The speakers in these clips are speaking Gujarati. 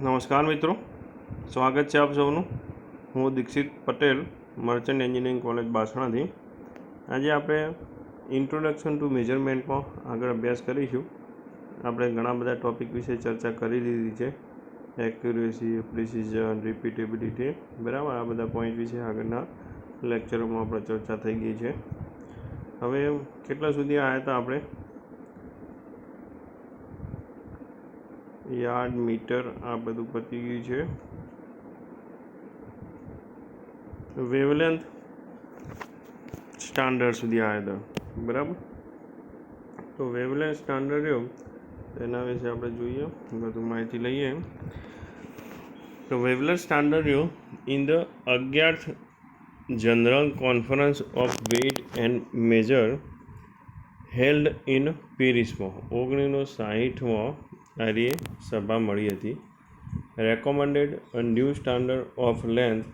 નમસ્કાર મિત્રો, સ્વાગત છે આપ સૌનું. હું Dixit Patel, merchant engineering college બાસણાથી. આજે આપણે ઇન્ટ્રોડક્શન ટુ મેજરમેન્ટમાં આગળ અભ્યાસ કરીશું. આપણે ઘણા બધા ટૉપિક વિશે ચર્ચા કરી દીધી છે. એક્યુરેસી, પ્રિસિઝન, રિપીટેબિલિટી, બરાબર. આ બધા પોઈન્ટ વિશે આગળના લેક્ચરોમાં આપણે ચર્ચા થઈ ગઈ છે. હવે કેટલા સુધી આવ્યા હતા આપણે? યાર્ડ, મીટર, આ બધું પતી ગયું છે. વેવલેન્થ સ્ટાન્ડર્ડ સુધી આવ્યા હતા, બરાબર. તો વેવલેન્થ સ્ટાન્ડર્ડ રહ્યો એના વિશે આપણે જોઈએ, બધું માહિતી લઈએ. તો વેવલેન્થ સ્ટાન્ડર્ડ રહ્યો in the 11th general conference of weight and measure held in પેરિસમાં 1960માં આ સભા મળી હતી. Recommended a new standard of length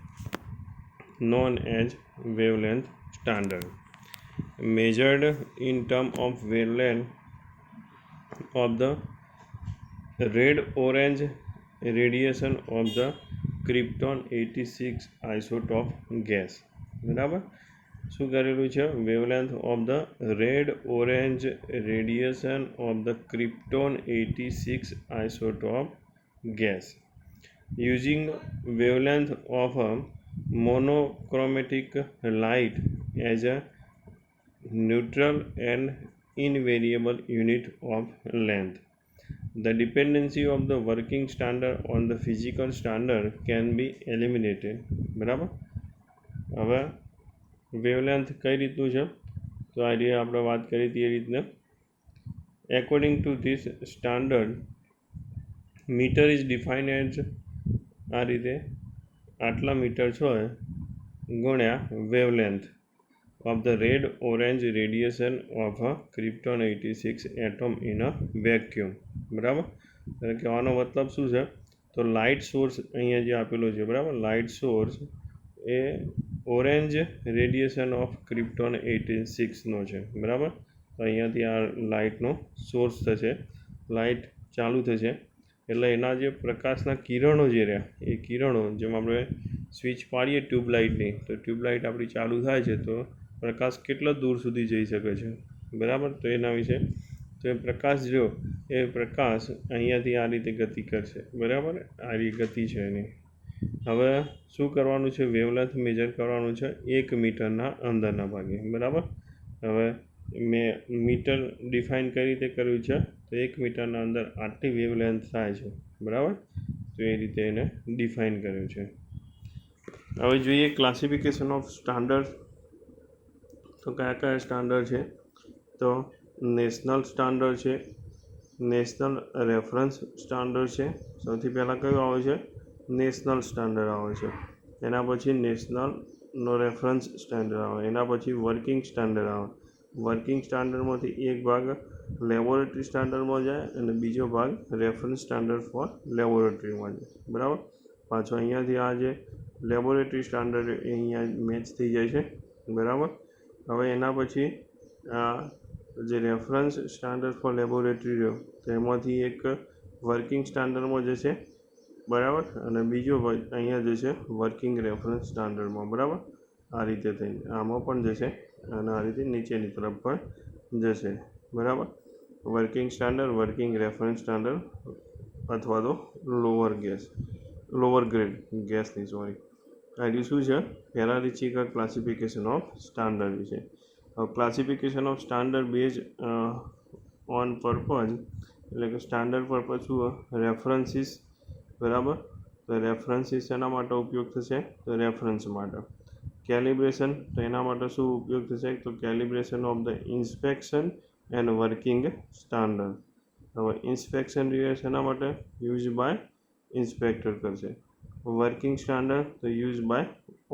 known as wavelength standard, measured in terms of wavelength of the red-orange radiation of the krypton 86 isotope gas. બરાબર. શું કરેલું છે? Wavelength of the red orange radiation of the krypton 86 isotope gas using wavelength of monochromatic light as a neutral and invariable unit of length. The dependency of the working standard on the physical standard can be eliminated. બરાબર. હવે વેવલેન્થ કઈ રીતનું છે? તો આ રીતે આપણે વાત કરી હતી એ રીતના. According to this standard metre is defined as આ રીતે આટલા મીટર છે ગુણ્યા wavelength of the red orange radiation of a krypton 86 atom in a vacuum. બરાબર. એટલે કહેવાનો મતલબ શું છે? તો લાઇટ સોર્સ અહીંયા જે આપેલો છે, બરાબર, લાઇટ સોર્સ એ ઓરેન્જ રેડિયેશન ઓફ ક્રિપ્ટોન 86નો છે. બરાબર. તો અહીંયાથી આ લાઇટનો સોર્સ થશે, લાઇટ ચાલુ થશે એટલે એના જે પ્રકાશના કિરણો જે રહ્યા એ કિરણો, જેમ આપણે સ્વિચ પાડીએ ટ્યુબલાઇટની, તો ટ્યુબલાઇટ આપણી ચાલુ થાય છે તો પ્રકાશ કેટલા દૂર સુધી જઈ શકે છે, બરાબર. તો એના વિશે તો એ પ્રકાશ જો એ પ્રકાશ અહીંયાથી આ રીતે ગતિ કરશે, બરાબર. આ રીતે ગતિ છે એની. હવે શું કરવાનું છે? વેવલેન્થ મેજર કરવાનું છે 1 મીટરના અંદરના ભાગે, બરાબર. હવે મેં મીટર ડિફાઇન કઈ રીતે કર્યું છે? તો 1 મીટરના અંદર આટલી વેવલેન્થ થાય છે, બરાબર. તો એ રીતે એને ડિફાઇન કર્યું છે. હવે જોઈએ ક્લાસિફિકેશન ઓફ સ્ટાન્ડર્ડ. તો કયા કયા સ્ટાન્ડર્ડ છે? તો નેશનલ સ્ટાન્ડર્ડ છે, નેશનલ રેફરન્સ સ્ટાન્ડર્ડ છે. સૌથી પહેલાં કયું આવે છે? નેશનલ સ્ટાન્ડર્ડ આવે છે. એના પછી નેશનલનો રેફરન્સ સ્ટાન્ડર્ડ આવે, એના પછી વર્કિંગ સ્ટાન્ડર્ડ આવે. વર્કિંગ સ્ટાન્ડર્ડમાંથી એક ભાગ લેબોરેટરી સ્ટાન્ડર્ડમાં જાય અને બીજો ભાગ રેફરન્સ સ્ટાન્ડર્ડ ફોર લેબોરેટરીમાં જાય, બરાબર. પાછો અહીંયાથી આ જે લેબોરેટરી સ્ટાન્ડર્ડ એ અહીંયા મેચ થઈ જાય છે, બરાબર. હવે એના પછી આ જે રેફરન્સ સ્ટાન્ડર્ડ ફોર લેબોરેટરી રહ્યો તેમાંથી એક વર્કિંગ સ્ટાન્ડર્ડમાં જશે, બરાબર, અને બીજો અહીંયા જશે વર્કિંગ રેફરન્સ સ્ટાન્ડર્ડમાં, બરાબર. આ રીતે થઈને આમાં પણ જશે અને આ રીતે નીચેની તરફ પણ જશે, બરાબર. Working standard, working reference standard અથવા તો લોઅર ગ્રેડ ગેસની, સોરી. આ શું છે? હેરારિચિકલ ક્લાસિફિકેશન ઓફ સ્ટાન્ડર્ડ વિશે. Classification of standard base on purpose, એટલે કે સ્ટાન્ડર્ડ પર્પઝ શું? રેફરન્સીસ, બરાબર. તો રેફરન્સીસ એના માટે ઉપયોગ થશે? તો રેફરન્સ માટે. કેલિબ્રેશન, તો એના માટે શું ઉપયોગ થશે? તો calibration of the inspection and working standard. હવે ઇન્સ્પેક્શન એના માટે યુઝ બાય ઇન્સ્પેક્ટર કરશે. વર્કિંગ સ્ટાન્ડર્ડ તો યુઝ બાય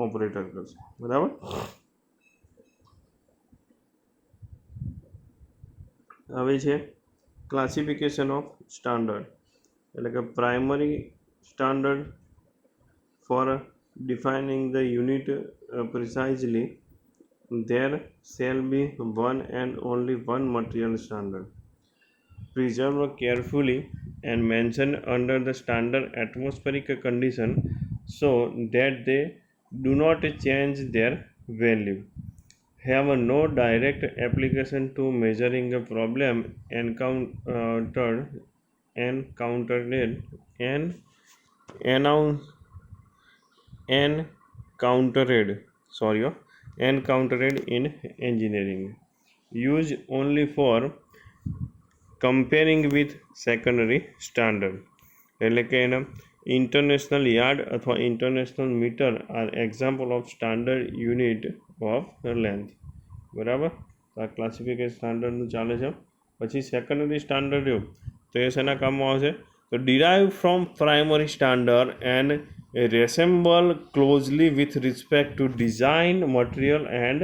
ઓપરેટર કરશે, બરાબર. હવે છે ક્લાસિફિકેશન ઓફ સ્ટાન્ડર્ડ, એટલે કે primary standard for defining the unit precisely, there shall be one and only one material standard, preserved carefully and mentioned under the standard atmospheric condition so that they do not change their value, have no direct application to measuring a problem encountered and announce encountered sorry encountered in engineering, used only for comparing with secondary standard. એટલે કે એના ઇન્ટરનેશનલ યાર્ડ અથવા international metre are example of standard unit of length. બરાબર, તો આ ક્લાસિફિકેશન સ્ટાન્ડર્ડનું ચાલે છે. પછી સેકન્ડરી સ્ટાન્ડર્ડ રહ્યું તો એ શેના કામમાં આવશે? તો derive from primary standard and resemble closely with respect to design, material and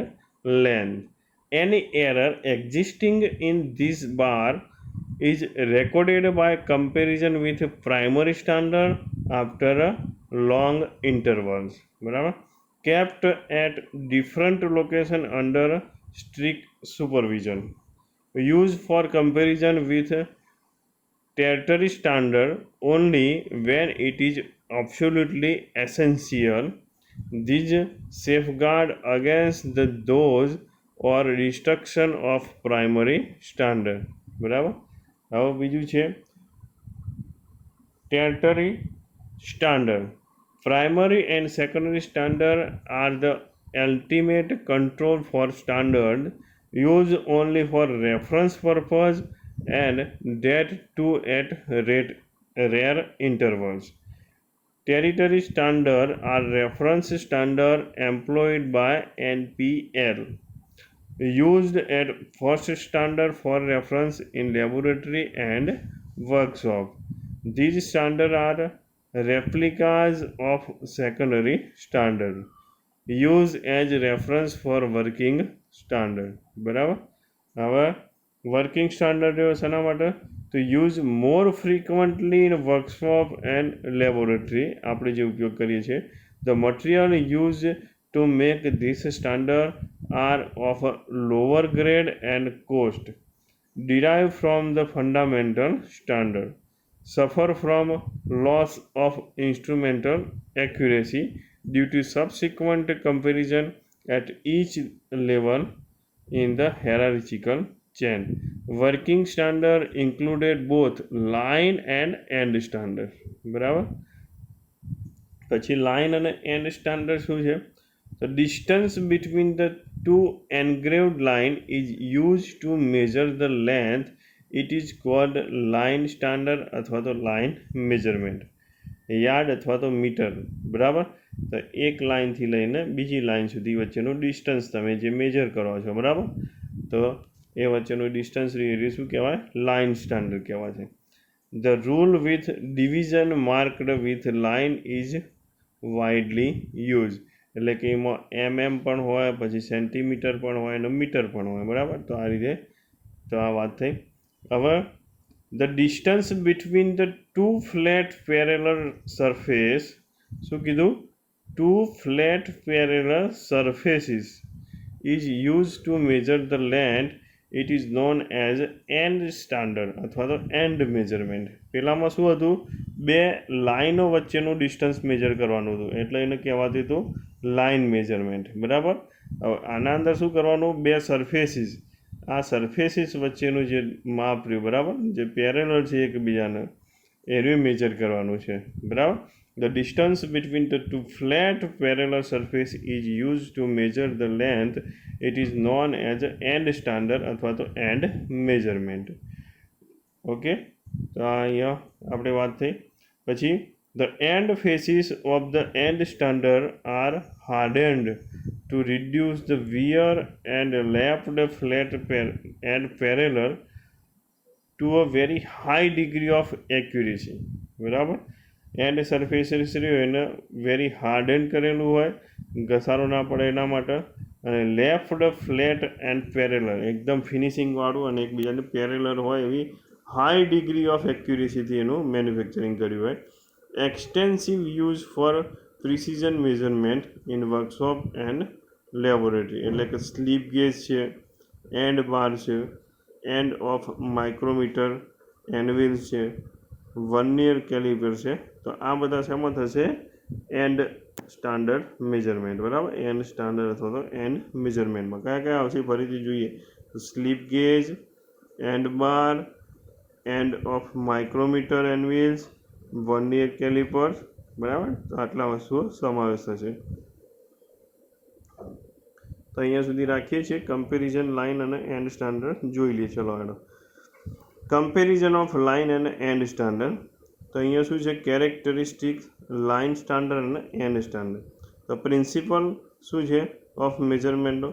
length. Any error existing in this bar is recorded by comparison with primary standard after a long intervals. બરાબર, kept at different location under strict supervision, used for comparison with tertiary standard only when it is absolutely essential. These safeguard against those or destruction of primary standard. બરાબર, હવે બીજું છે tertiary standard. Primary and secondary standard are the ultimate control for standard, used only for reference purpose and that too at rare intervals. Territory standard are reference standard employed by NPL, used at first standard for reference in laboratory and workshop. These standards are replicas of secondary standard, used as reference for working standard. બરાબર, હવે વર્કિંગ સ્ટાન્ડર્ડ શેના માટે? તો use more frequently in workshop and laboratory. આપણે જે ઉપયોગ કરીએ છીએ, the material use to make this standard are of lower grade and cost, derive from the fundamental standard, suffer from loss of instrumental accuracy due to subsequent comparison at each level in the hierarchical chain. Working standard included both line and end standard. બરાબર, પછી લાઇન અને એન્ડ સ્ટાન્ડર્ડ શું છે? તો distance between the two engraved line is used to measure the length. It is called line standard અથવા તો line measurement. યાર્ડ અથવા તો મીટર. બરાબર, તો એક લાઇનથી લઈને બીજી લાઇન સુધી વચ્ચેનું ડિસ્ટન્સ તમે જે મેજર કરો છો, બરાબર, તો એ વચ્ચેનું ડિસ્ટન્સ એ શું કહેવાય? લાઇન સ્ટાન્ડર્ડ કહેવાય છે. The rule with division marked with line is widely use. એટલે કે એમાં પણ હોય, પછી સેન્ટીમીટર પણ હોય અને મીટર પણ હોય. બરાબર, તો આ રીતે તો આ વાત થઈ. હવે the distance between the two flat parallel surface, શું કીધું? Two flat parallel surfaces is use to measure the length. It is known as end standard અથવા તો એન્ડ મેજરમેન્ટ. પહેલાંમાં શું હતું? બે લાઈનો વચ્ચેનું ડિસ્ટન્સ મેજર કરવાનું હતું, એટલે એને કહેવાતું હતું લાઇન મેજરમેન્ટ. બરાબર, હવે આના અંદર શું કરવાનું? બે સરફેસીસ, આ સરફેસીસ વચ્ચેનું જે માપ રહ્યું, બરાબર, જે પેરેલલ છે એકબીજાને, એનું મેજર કરવાનું છે. બરાબર, the distance between the two flat parallel surface is use to measure the length. It is known as end standard અથવા તો એન્ડ મેજરમેન્ટ. ઓકે, તો અહીંયા આપણે વાત થઈ. પછી the end faces of the end standard are hardened to reduce the wear and left flat and parallel to a very high degree of accuracy. બરાબર, એન્ડ સરફેસીસ રહ્યું એને વેરી હાર્ડન કરેલું હોય, ઘસારો ના પડે એના માટે. અને લેફ્ટ ફ્લેટ એન્ડ પેરેલલ, એકદમ ફિનિશિંગવાળું અને એકબીજાને પેરેલલ હોય એવી હાઈ ડિગ્રી ઓફ એક્યુરેસીથી એનું મેન્યુફેક્ચરિંગ કર્યું હોય. Extensive use for precision measurement in workshop and laboratory. એટલે કે સ્લીપ ગેજ છે, એન્ડ બાર છે, એન્ડ ઓફ માઇક્રોમીટર, એનવિલ છે, વર્નિયર કેલિપર છે. તો આ બધા શેમાં થશે? એન્ડ સ્ટાન્ડર્ડ મેજરમેન્ટ, બરાબર. એન્ડ સ્ટાન્ડર્ડ અથવા તો એન્ડ મેજરમેન્ટમાં કયા કયા આવશે ફરીથી જોઈએ તો slip gauge, end bar, end of micrometer end wheels, vernier callipers, બરાબર. તો આટલા વસ્તુઓ સમાવેશ થશે. તો અહીંયા સુધી રાખીએ છીએ. કમ્પેરિઝન લાઇન અને એન્ડ સ્ટાન્ડર્ડ જોઈ લઈએ. ચલો હેડો. કમ્પેરિઝન ઓફ લાઇન અને એન્ડ સ્ટાન્ડર્ડ. તો અહીંયા શું છે? કેરેક્ટરિસ્ટિક્સ લાઇન સ્ટાન્ડર્ડ અને એન્ડ સ્ટાન્ડર્ડ. તો પ્રિન્સિપલ શું છે ઓફ મેજરમેન્ટનો?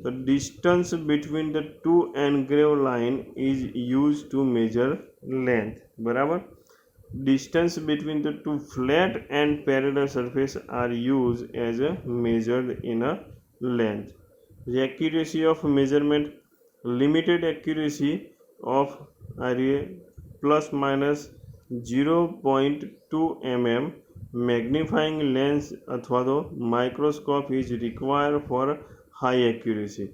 તો distance between the two engrave line is use to measure length, બરાબર. Distance between the two flat and parallel surface are used as a measured in a length. The accuracy of measurement, limited accuracy of area plus minus 0.2 mm. Magnifying lens अथवा तो microscope is required for high accuracy.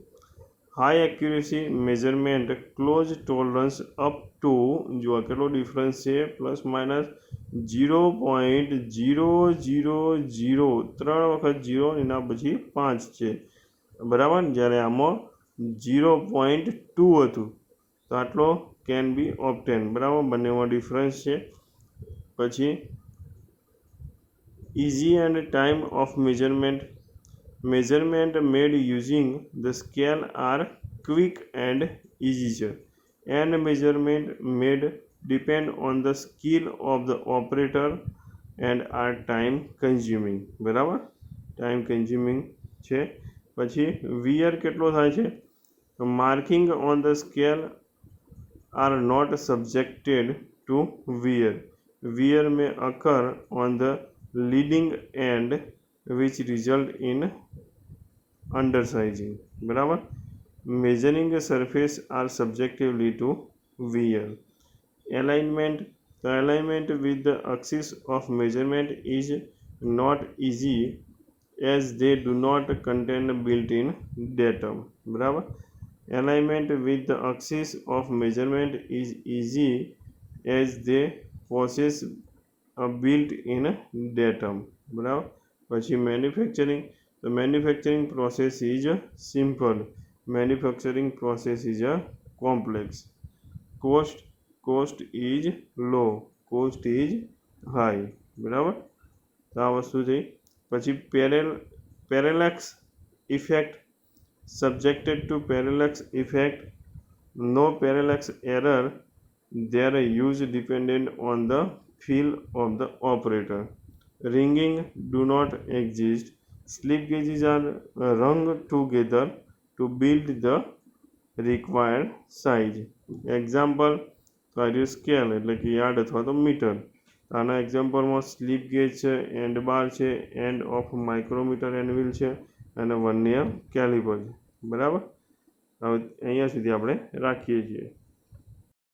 High accuracy measurement close tolerance up to जो अकेलो डिफरेंस છે પ્લસ માઇનસ 0.0003 વખત 0 એના પછી 5 છે, બરાબર. જ્યારે આમાં 0.2 હતું તો આટલો કેન બી ઓબ્ટેન, બરાબર. બંનેમાં ડિફરન્સ છે. પછી easy end time of measurement. Measurement made using the scale are quick and easier, and measurement made depend on the skill of the operator and are time consuming, બરાબર. ટાઈમ કન્ઝ્યુમિંગ છે. પછી વિયર કેટલો થાય છે? Marking on the scale are not subjected to wear. Wear may occur on the leading end which result in undersizing, બરાબર. Measuring surface are subjectively to wear. Alignment. The alignment with the axis of measurement is not easy as they do not contain built-in datum, બરાબર. Alignment with the axis of measurement is easy as they possess a built-in datum, બરાબર. પછી manufacturing. The manufacturing process is simple. Manufacturing process is complex. Cost is low. Cost is high, બરાબર. તો આ વસ્તુ થઈ. પછી parallax effect. Subjected to parallax effect, no parallax error. Their use dependent on the feel of the operator. Ringing do not exist. Slip gauges are rung together to build the required size. Example scale એટલે કે યાર્ડ અથવા તો મીટર. આના એક્ઝામ્પલમાં સ્લીપ ગેજ છે, એન્ડ બાર છે, end of micrometer end wheel છે અને વર્નિયર કેલિપર છે, બરાબર. હવે અહીંયા સુધી આપણે રાખીએ છીએ.